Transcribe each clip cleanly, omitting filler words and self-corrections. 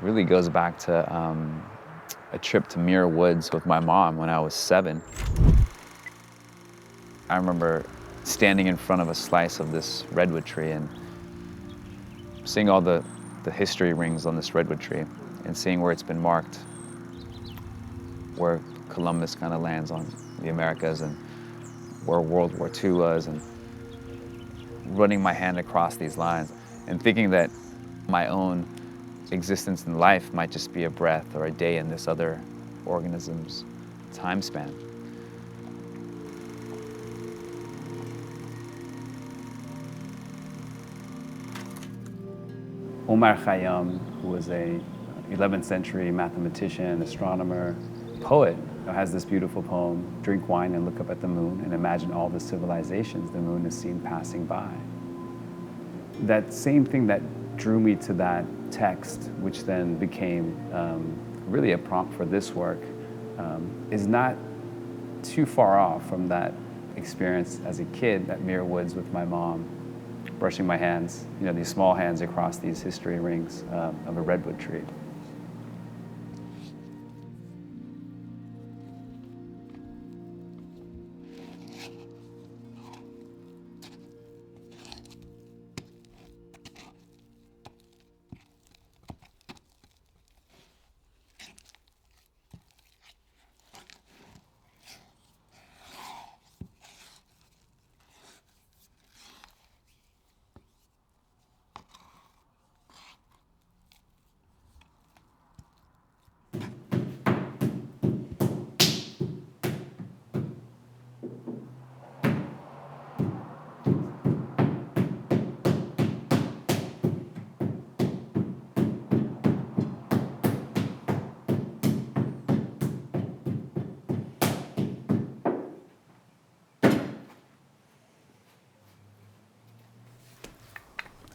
really goes back to a trip to Muir Woods with my mom when I was 7. I remember standing in front of a slice of this redwood tree and seeing all the history rings on this redwood tree and seeing where it's been marked, where Columbus kind of lands on the Americas and where World War II was, and running my hand across these lines and thinking that my own existence in life might just be a breath or a day in this other organism's time span. Omar Khayyam, who was a 11th century mathematician, astronomer, poet, has this beautiful poem, "Drink wine and look up at the moon and imagine all the civilizations the moon is seen passing by." That same thing that drew me to that text, which then became really a prompt for this work, is not too far off from that experience as a kid at Muir Woods with my mom, brushing my hands, these small hands across these history rings of a redwood tree.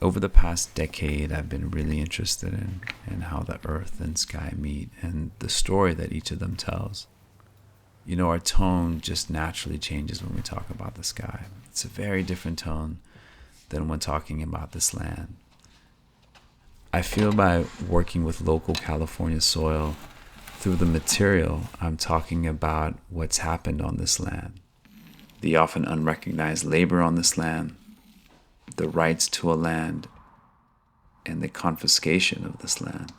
Over the past decade, I've been really interested in how the earth and sky meet and the story that each of them tells. Our tone just naturally changes when we talk about the sky. It's a very different tone than when talking about this land. I feel by working with local California soil, through the material, I'm talking about what's happened on this land, the often unrecognized labor on this land, the rights to a land, and the confiscation of this land.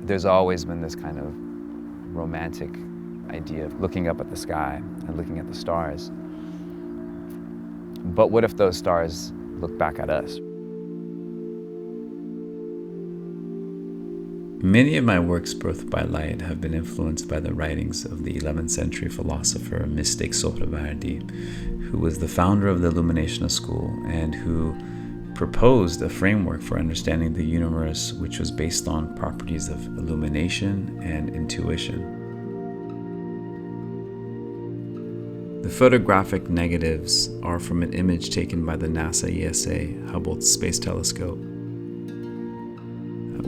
There's always been this kind of romantic idea of looking up at the sky and looking at the stars. But what if those stars look back at us? Many of my works birthed by light have been influenced by the writings of the 11th century philosopher mystic Sohrawardi, who was the founder of the Illuminationist school and who proposed a framework for understanding the universe which was based on properties of illumination and intuition. The photographic negatives are from an image taken by the NASA ESA Hubble Space Telescope,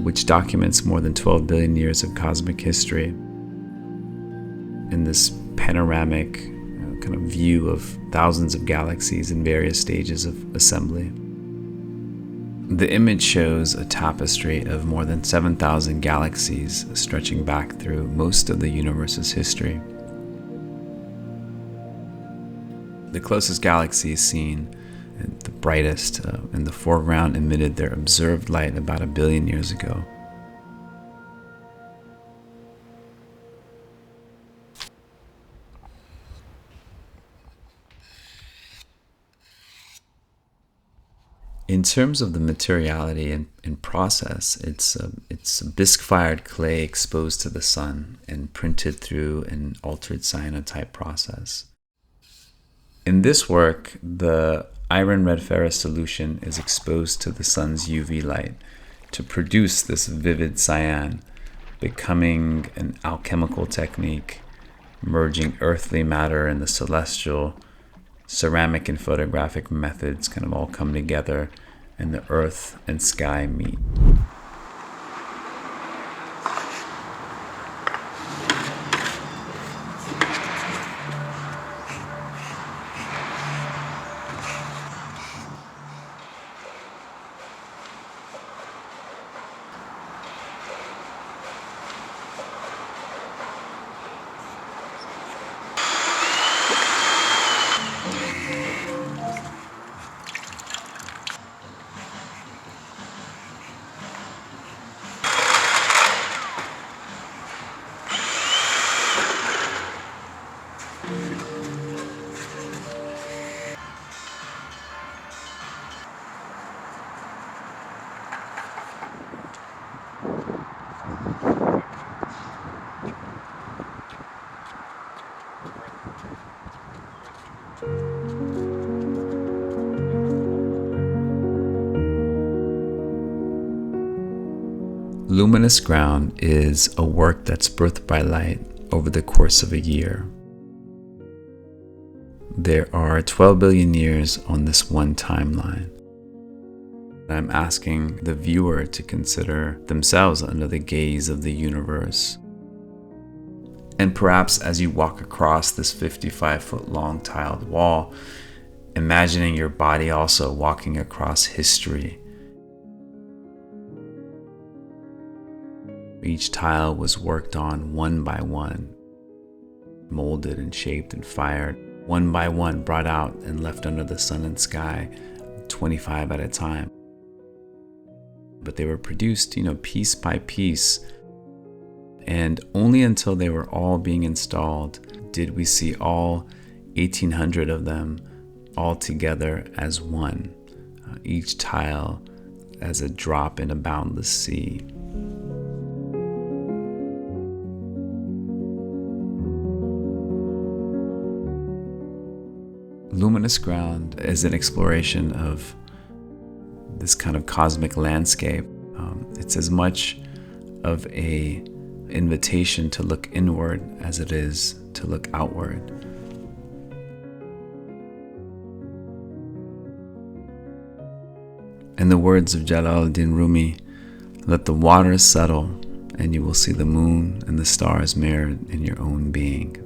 which documents more than 12 billion years of cosmic history in this panoramic kind of view of thousands of galaxies in various stages of assembly. The image shows a tapestry of more than 7,000 galaxies stretching back through most of the universe's history. The closest galaxies seen, and the brightest in the foreground, emitted their observed light about 1 billion years ago. In terms of the materiality and process, it's a bisque-fired clay exposed to the sun and printed through an altered cyanotype process. In this work, the iron red ferrous solution is exposed to the sun's UV light to produce this vivid cyan, becoming an alchemical technique, merging earthly matter and the celestial. Ceramic and photographic methods kind of all come together, and the earth and sky meet. Luminous Ground is a work that's birthed by light over the course of a year. There are 12 billion years on this one timeline. I'm asking the viewer to consider themselves under the gaze of the universe. And perhaps as you walk across this 55-foot long tiled wall, imagining your body also walking across history. Each tile was worked on one by one, molded and shaped and fired, one by one brought out and left under the sun and sky, 25 at a time. But they were produced, piece by piece. And only until they were all being installed did we see all 1,800 of them all together as one, each tile as a drop in a boundless sea. Luminous Ground is an exploration of this kind of cosmic landscape. It's as much of a invitation to look inward as it is to look outward. In the words of Jalaluddin Rumi, let the waters settle and you will see the moon and the stars mirrored in your own being.